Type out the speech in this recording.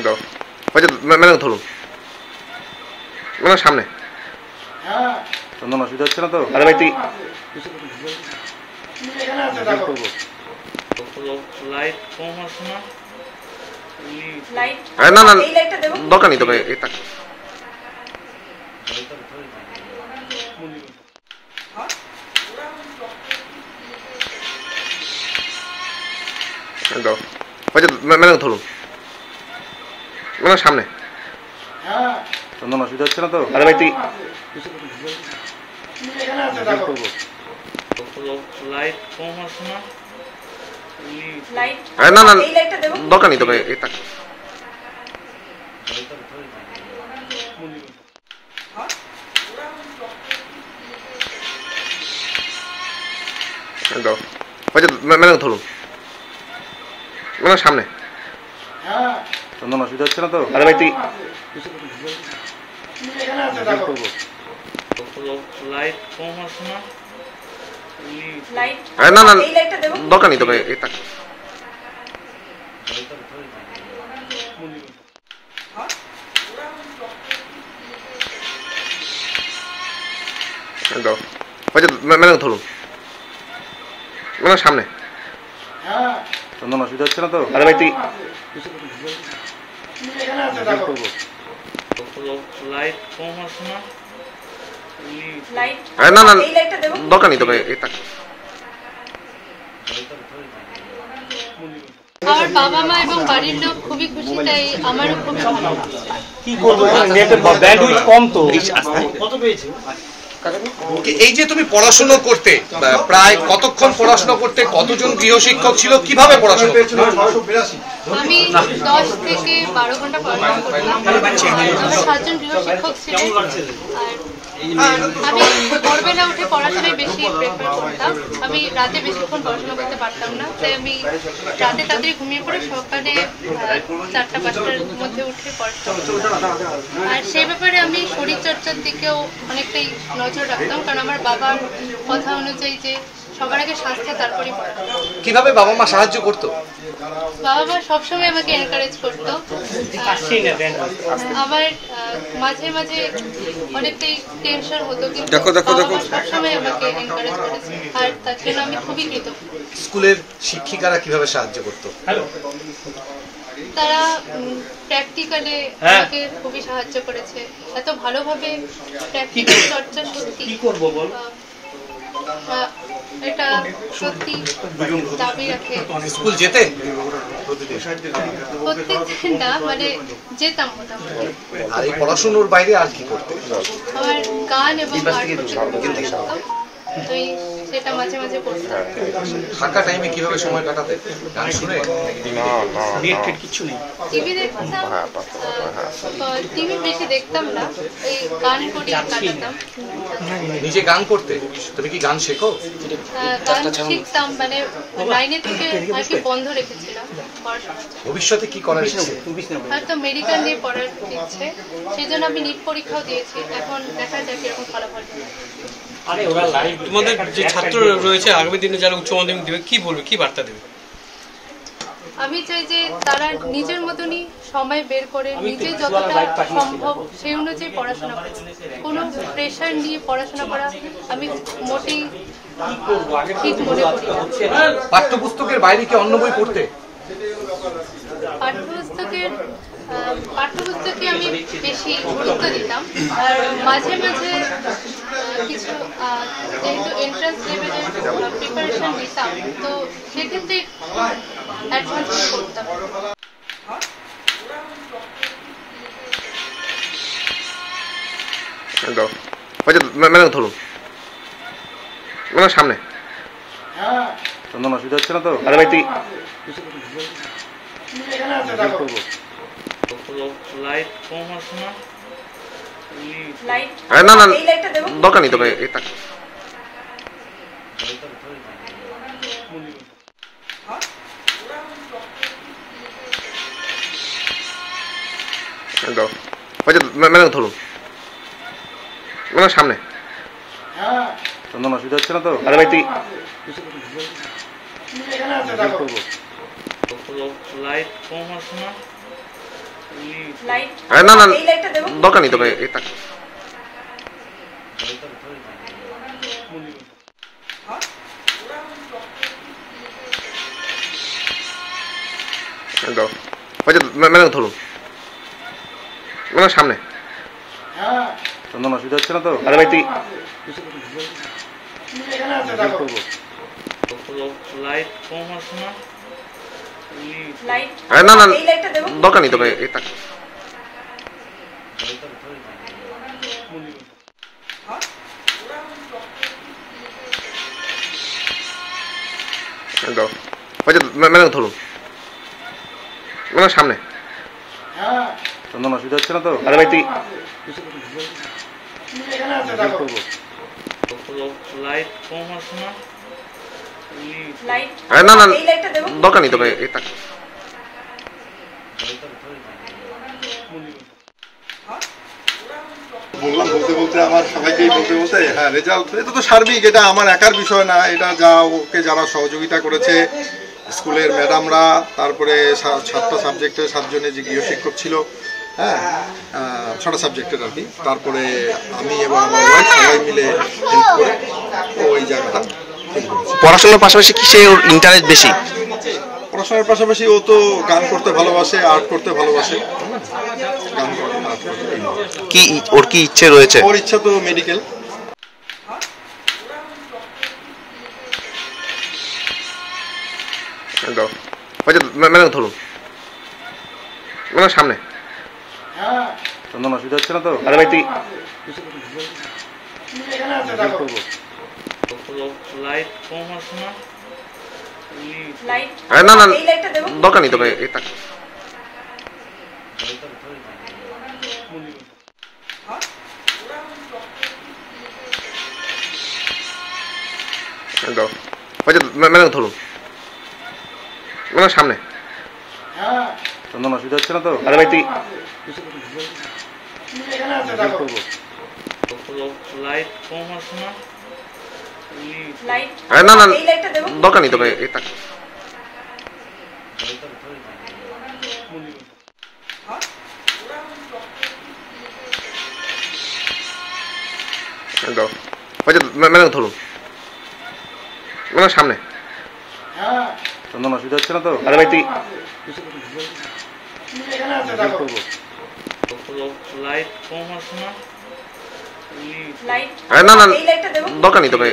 দাও হয়তো ম্যাডাম ধরুন ম্যাডাম সামনে চন্দন অসুবিধা হচ্ছে না তো? আরে ভাই তুই লাইট কম আছে না? না না দরকার নেই তোকে দাও হয়তো ম্যাডাম ধরুন ম্যাডাম সামনে চন্দন অসুবিধা হচ্ছে না তো? আরে ভাই তুই লাইট কম আছে না? না না দরকার নেই তোকে দাও হয়তো ম্যাডাম ধরুন ম্যাডাম সামনে চন্দন অসুবিধা হচ্ছে না তো? আরে ভাই তুই লাইট কম আছে না? না না দরকার নেই তোকে দাও হয়তো ম্যাডাম ধরুন ম্যাডাম সামনে চন্দন অসুবিধা হচ্ছে না তো? আরে ভাই তুই লাইট কম আছে না? না না দরকার নেই তোকে আমার বাবা মা এবং বাড়ির লোক খুবই খুশি, তাই আমারও খুবই ভালো। কি করবো ব্যান্ডউইথ কম তো কত পেয়েছে? এই যে তুমি পড়াশোনা করতে প্রায় কতক্ষণ পড়াশোনা করতে, কতজন গৃহশিক্ষক ছিল, কিভাবে পড়াশোনা করতে? আমি 10 থেকে 12 ঘন্টা পড়াশোনা করতাম। আমার 7 জন গৃহশিক্ষক ছিলেন। আর আমি ভোরবেলা উঠে পড়াশোনায় বেশি প্রেফার করতাম। আমি রাতে বেশিক্ষণ পড়াশোনা করতে পারতাম না, তাই আমি রাতে তাড়াতাড়ি ঘুমিয়ে পড়ে সকালে 4টা-5টার মধ্যে উঠে পড়তাম। আর সেই ব্যাপারে আমি শরীরচর্চার দিকেও অনেকটাই নজর রাখতাম, কারণ আমার বাবার কথা অনুযায়ী যে সবার আগে স্বাস্থ্য তারপরে পড়াশোনা। কিভাবে বাবা মা সাহায্য করতো? বাবা মা সবসময় আমাকে এনকারেজ করতো। আমার মাঝে মাঝে অনেকটাই টেনশন হতো, কিন্তু সবসময় আমাকে এনকারেজ করেছে, আর তার জন্য আমি খুবই কৃতজ্ঞ। স্কুলের শিক্ষিকারা কিভাবে সাহায্য করতো? তারা প্র্যাকটিক্যালে আমাকে খুবই সাহায্য করেছে। এত ভালোভাবে প্র্যাকটিক্যাল চর্চা সত্যি কি করব বল? এটা সত্যি দাবি রাখে। স্কুল যেতে? প্রত্যেকদিন না, মানে যেতাম মোটামুটি। আর এই পড়াশোনার বাইরে আর কি করতে? আমার গান এবং আর্ট করতে লাগতাম, তো সেটা মাঝে মাঝে করতাম। ফাঁকা টাইমে কিভাবে সময় কাটাতে? গান শুনে? কিছু নেই। টিভি দেখতাম, টিভি বেশি দেখতাম না, এই গান করে কাটাতাম। নিজে গান করতে? তুমি কি গান শেখো? গান শিখতাম, মানে লাইনে থেকে আর কি বন্ধ রেখেছিলাম পড়াশোনা। ভবিষ্যতে কি করার ইচ্ছে? হয়তো মেডিকেল নিয়ে পড়ার ইচ্ছে, সেই জন্য আমি নিট পরীক্ষাও দিয়েছি। এখন দেখা যাক এরকম ফলাফল। তোমাদের যে ছাত্র রয়েছে আগামী দিনে যারা উচ্চ মাধ্যমিক দেবে, কি বলবে, কি বার্তা দেবে? আমি চাই যে তারা নিজের মতনই সময় বের করে নিজে যতটা সম্ভব সেই অনুযায়ী পড়াশোনা করে। কোনো প্রেশার নিয়ে পড়াশোনা করা আমি মোটেই ঠিক মনে করি না। পাঠ্যপুস্তকের বাইরে কি অন্য বই পড়তে? পাঠ্যপুস্তকে আমি বেশি গুরুত্ব দিতাম, আর মাঝে মাঝে কিছু যেহেতু এন্ট্রান্স লেভেলের প্রিপারেশন নিতাম, তো সেক্ষেত্রে অ্যাডভান্স করতাম। দাও হয়তো ম্যাডাম ধরুন ম্যাডাম সামনে চন্দন অসুবিধা হচ্ছে না তো? আরে ভাই তুই লাইট কম আছে না? না না দরকার নেই তোকে দাও হয়তো ম্যাডাম ধরুন ম্যাডাম সামনে চন্দন অসুবিধা হচ্ছে না তো? আরে ভাই তুই লাইট কম আছে না? না না দরকার নেই তোকে দাও হয়তো ম্যাডাম ধরুন ম্যাডাম সামনে চন্দন অসুবিধা হচ্ছে না তো? আরে ভাই তুই লাইট কম আছে না? না না দরকার নেই তোকে দাও হয়তো ম্যাডাম ধরুন ম্যাডাম সামনে চন্দন অসুবিধা হচ্ছে না তো? আরে ভাই তুই লাইট কম আছে না? না না দরকার নেই তোকে বললাম বলতে বলতে আমার সবাইকেই বলতে বলতে হ্যাঁ রেজাল্ট এটা তো সার্বিক, এটা আমার একার বিষয় না, এটা যা ওকে যারা সহযোগিতা করেছে স্কুলের ম্যাডামরা, তারপরে 7টা সাবজেক্টের 7 জনের যে গৃহশিক্ষক ছিল, হ্যাঁ 6টা সাবজেক্টের আর কি, তারপরে আমি এবং আমার ওয়াইফ সবাই মিলে হেল্প করে ওই জায়গাটা ঠিক করেছি। পড়াশোনার পাশাপাশি কিসে ওর ইন্টারেস্ট বেশি? পড়াশোনার পাশাপাশি ও তো গান করতে ভালোবাসে, আর্ট করতে ভালোবাসে, গান করে আর্ট করতে। কি ওর কি ইচ্ছে রয়েছে? ওর ইচ্ছা তো মেডিকেল। দাও হয়তো ম্যাডাম ধরুন ম্যাডাম সামনে চন্দন অসুবিধা হচ্ছে না তো? আরে ভাই তুই লাইট কম আছে না? না না দরকার নেই তোকে দাও হয়তো ম্যাডাম ধরুন ম্যাডাম সামনে চন্দন অসুবিধা হচ্ছে না তো? আরে ভাই তুই লাইট কম আছে না? না না দরকার নেই তোকে দাও হয়তো ম্যাডাম ধরুন ম্যাডাম সামনে চন্দন অসুবিধা হচ্ছে না তো? আরে ভাই তুই লাইট কম আছে না? না না দরকার নেই তোকে